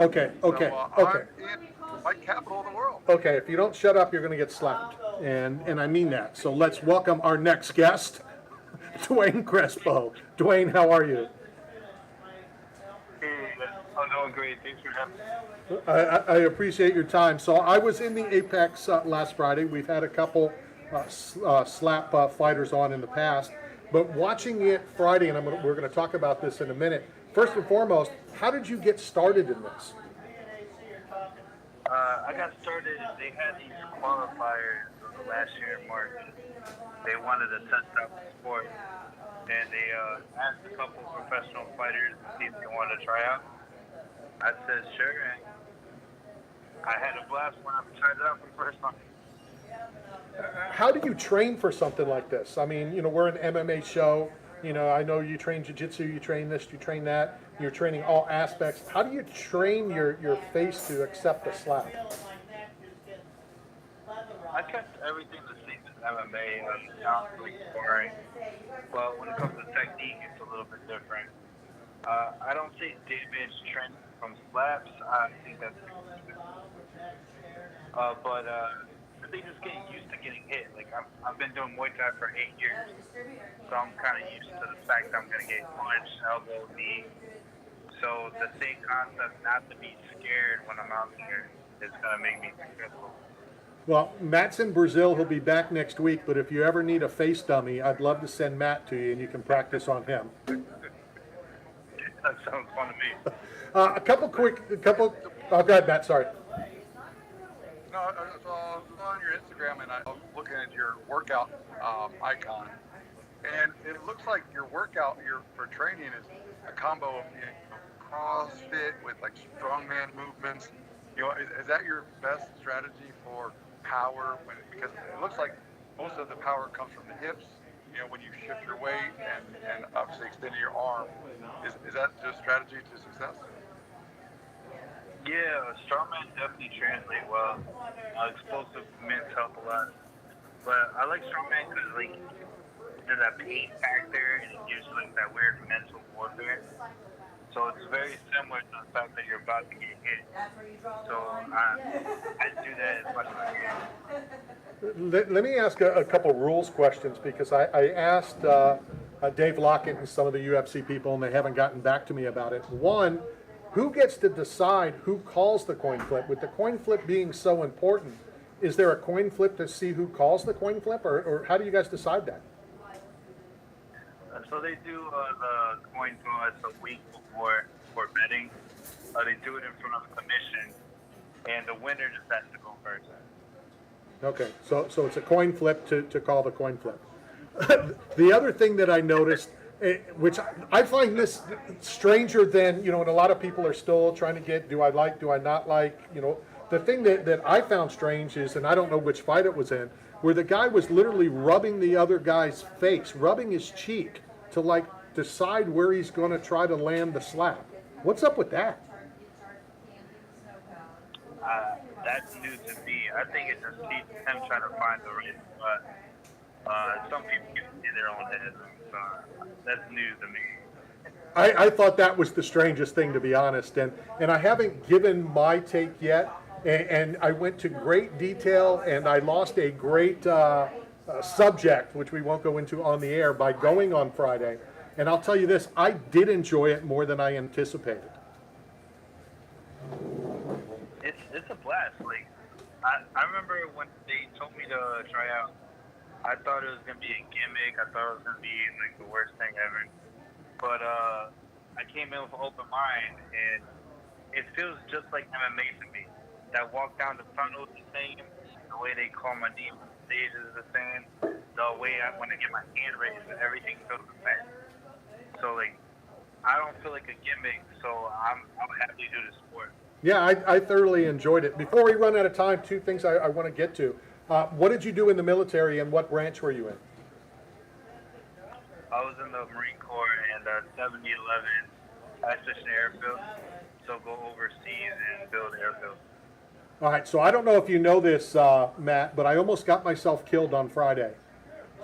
Okay, okay, So okay. I'm in fight capital of the world. Okay, if you don't shut up, you're going to get slapped. And I mean that. So let's welcome our next guest, Duane Crespo. Duane, how are you? Hey, I'm doing great. Thanks for having me. I appreciate your time. So I was in the Apex last Friday. We've had a couple slap fighters on in the past. But watching it Friday, and we're going to talk about this in a minute. First and foremost, how did you get started in this? I got started. They had these qualifiers last year in March. They wanted to test out the sport, and they asked a couple professional fighters to see if they wanted to try out. I said sure, and I had a blast when I tried it out for the first time. How do you train for something like this? I mean, we're an MMA show. I know you train jiu-jitsu, you train this, you train that. You're training all aspects. How do you train your face to accept a slap? I kept everything the same as MMA, not really scoring. But when it comes to technique, it's a little bit different. I don't see damage trend from slaps. I think that's but I think just getting used to getting hit. Like I've been doing Muay Thai for 8 years, so I'm kind of used to the fact that I'm gonna get punched, elbow, knee. So the same concept, not to be scared when I'm out there, is gonna make me successful. Well, Matt's in Brazil. He'll be back next week. But if you ever need a face dummy, I'd love to send Matt to you, and you can practice on him. That sounds fun to me. A couple. Oh, go ahead, Matt. Sorry. No, so I was on your Instagram and I was looking at your workout icon, and it looks like your workout for training is a combo of CrossFit with like strongman movements. Is that your best strategy for power? Because it looks like most of the power comes from the hips. When you shift your weight and obviously extending your arm. Is that your strategy to success? Yeah, strongman definitely translate well. Explosive movements help a lot. But I like strongman because there's that pain factor and it gives you like that weird mental warfare. So it's very similar to the fact that you're about to get hit. So I do that as much as I can. Let me ask a couple rules questions because I asked Dave Lockett and some of the UFC people, and they haven't gotten back to me about it. One, who gets to decide who calls the coin flip? With the coin flip being so important, is there a coin flip to see who calls the coin flip, or how do you guys decide that? So they do the coin toss a week before betting. They do it in front of the commission, and the winner just has to go first. Okay, so it's a coin flip to call the coin flip. The other thing that I noticed, which I find this stranger than, and a lot of people are still trying to get, do I not like, the thing that I found strange is, and I don't know which fight it was in, where the guy was literally rubbing the other guy's face, rubbing his cheek to decide where he's going to try to land the slap. What's up with that? That's new to me. I think it just keeps him trying to find the right spot. Some people get in their own heads. That's news to me. I thought that was the strangest thing, to be honest, and I haven't given my take yet, and I went to great detail, and I lost a great subject, which we won't go into on the air, by going on Friday, and I'll tell you this, I did enjoy it more than I anticipated. It's a blast. I remember when they told me to try out, I thought it was gonna be a gimmick. I thought it was gonna be the worst thing ever. But I came in with an open mind, and it feels just like MMA to me. That walk down the tunnel is the same. The way they call my name on stage is the same. The way when I get my hand raised, everything feels the same. So I don't feel like a gimmick. So I'm happy to do the sport. Yeah, I thoroughly enjoyed it. Before we run out of time, two things I want to get to. What did you do in the military, and what branch were you in? I was in the Marine Corps and 7011 Acquisition Airfield. So go overseas and build airfields. All right, so I don't know if you know this, Matt, but I almost got myself killed on Friday.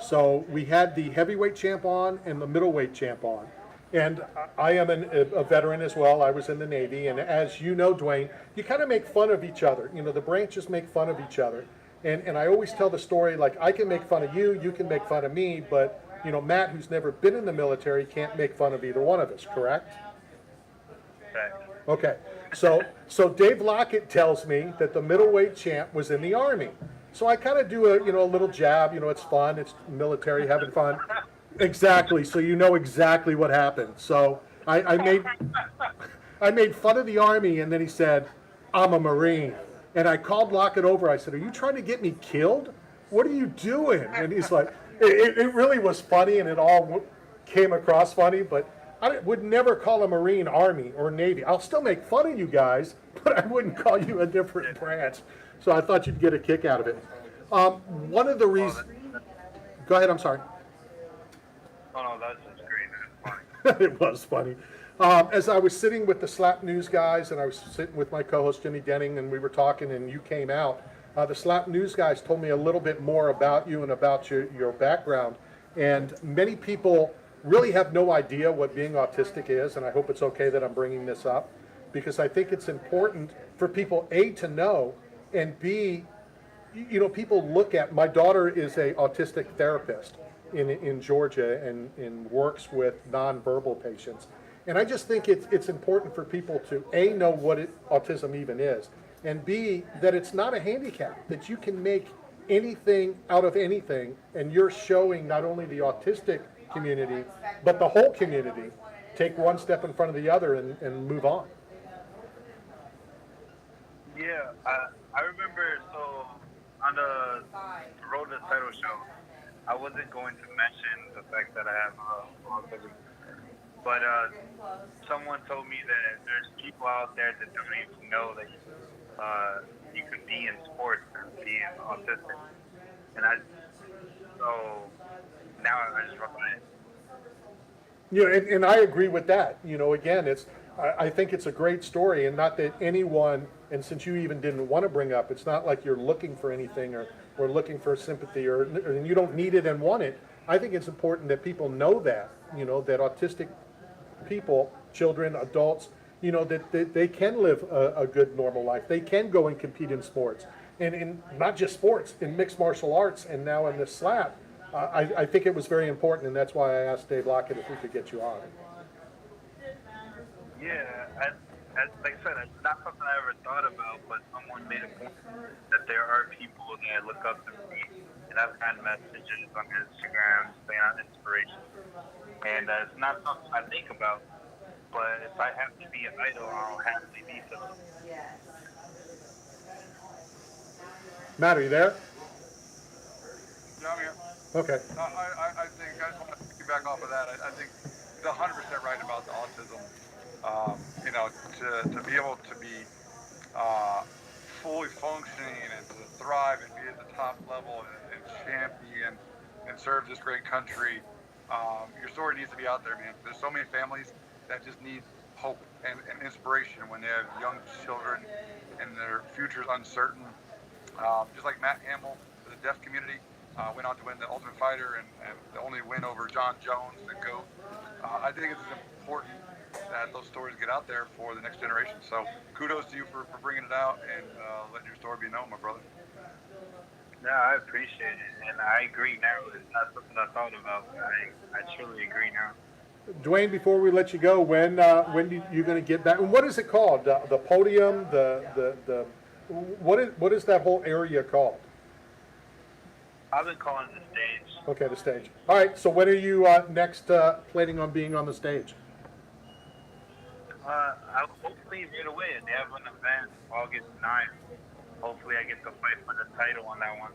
So we had the heavyweight champ on and the middleweight champ on. And I was And I am a veteran as well. I was in the Navy, and as you know, Duane, you kind of make fun of each other. You know, the branches make fun of each other. And I always tell the story, like, I can make fun of you, you can make fun of me, but, you know, Matt, who's never been in the military, can't make fun of either one of us, correct? Okay, so Dave Lockett tells me that the middleweight champ was in the Army. So I kind of do a little jab, it's fun, it's military, having fun. Exactly, so you know exactly what happened. So I made fun of the Army, and then he said, I'm a Marine. And I called Lockett over, I said, are you trying to get me killed? What are you doing? And he's like, it really was funny, and it all came across funny, but I would never call a Marine Army or Navy. I'll still make fun of you guys, but I wouldn't call you a different branch. So I thought you'd get a kick out of it. One of the reasons... Go ahead, I'm sorry. Oh, no, that's just great. That's funny. It was funny. As I was sitting with the Slap News guys, and I was sitting with my co-host Jimmy Denning, and we were talking, and you came out, the Slap News guys told me a little bit more about you and about your background. And many people really have no idea what being autistic is, and I hope it's okay that I'm bringing this up, because I think it's important for people, A, to know, and B, people look at, my daughter is a autistic therapist in Georgia and works with nonverbal patients. And I just think it's important for people to, A, know what autism even is, and B, that it's not a handicap, that you can make anything out of anything, and you're showing not only the autistic community, but the whole community, take one step in front of the other and move on. Yeah, I remember, so on the road to the title show, I wasn't going to mention the fact that I have autism, but someone told me that there's people out there that don't even know that you could be in sports and be autistic, and so now I just wrote it. Yeah, and I agree with that. Again, I think it's a great story, and not that anyone, and since you even didn't want to bring up, it's not like you're looking for anything or looking for sympathy or you don't need it and want it. I think it's important that people know that, that autistic people, children, adults, that they can live a good normal life. They can go and compete in sports, and in not just sports, in mixed martial arts, and now in the slap. I think it was very important, and that's why I asked Dave Lockett if we could get you on. Yeah, like I said, it's not something I ever thought about, but someone made a point that there are people that look up to me, and I've gotten messages on Instagram saying I'm inspiration. And it's not something I think about, but if I have to be an idol, I'll happily be something. Matt, are you there? Yeah, I'm here. Okay. I think I just want to piggyback off of that. I think he's 100% right about the autism. To be able to be fully functioning and to thrive and be at the top level and champion and serve this great country, your story needs to be out there, man. There's so many families that just need hope and inspiration when they have young children and their future is uncertain. Just like Matt Hamill, for the deaf community, went on to win the Ultimate Fighter and the only win over John Jones, the GOAT. I think it's important that those stories get out there for the next generation. So kudos to you for bringing it out and letting your story be known, my brother. No, I appreciate it, and I agree now. It's not something I thought about. I truly agree now. Duane, before we let you go, when you going to get back? And what is it called? The podium? What is that whole area called? I've been calling it the stage. Okay, the stage. All right. So when are you next planning on being on the stage? I'll hopefully right away. They have an event August 9th. Hopefully I get to fight for the title on that one.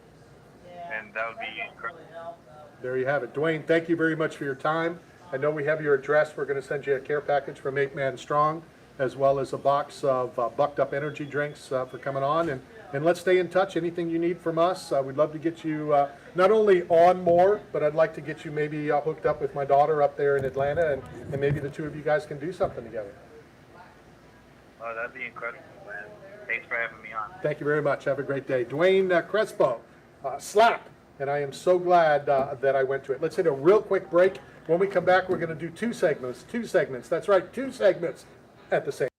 And that would be incredible. There you have it. Duane, thank you very much for your time. I know we have your address. We're going to send you a care package from 8 Man Strong, as well as a box of Bucked Up energy drinks for coming on. And let's stay in touch. Anything you need from us, we'd love to get you not only on more, but I'd like to get you maybe hooked up with my daughter up there in Atlanta, and maybe the two of you guys can do something together. Oh, that'd be incredible, man. Thanks for having me on. Thank you very much. Have a great day. Duane Crespo, Slap, and I am so glad that I went to it. Let's hit a real quick break. When we come back, we're going to do two segments. That's right, two segments at the same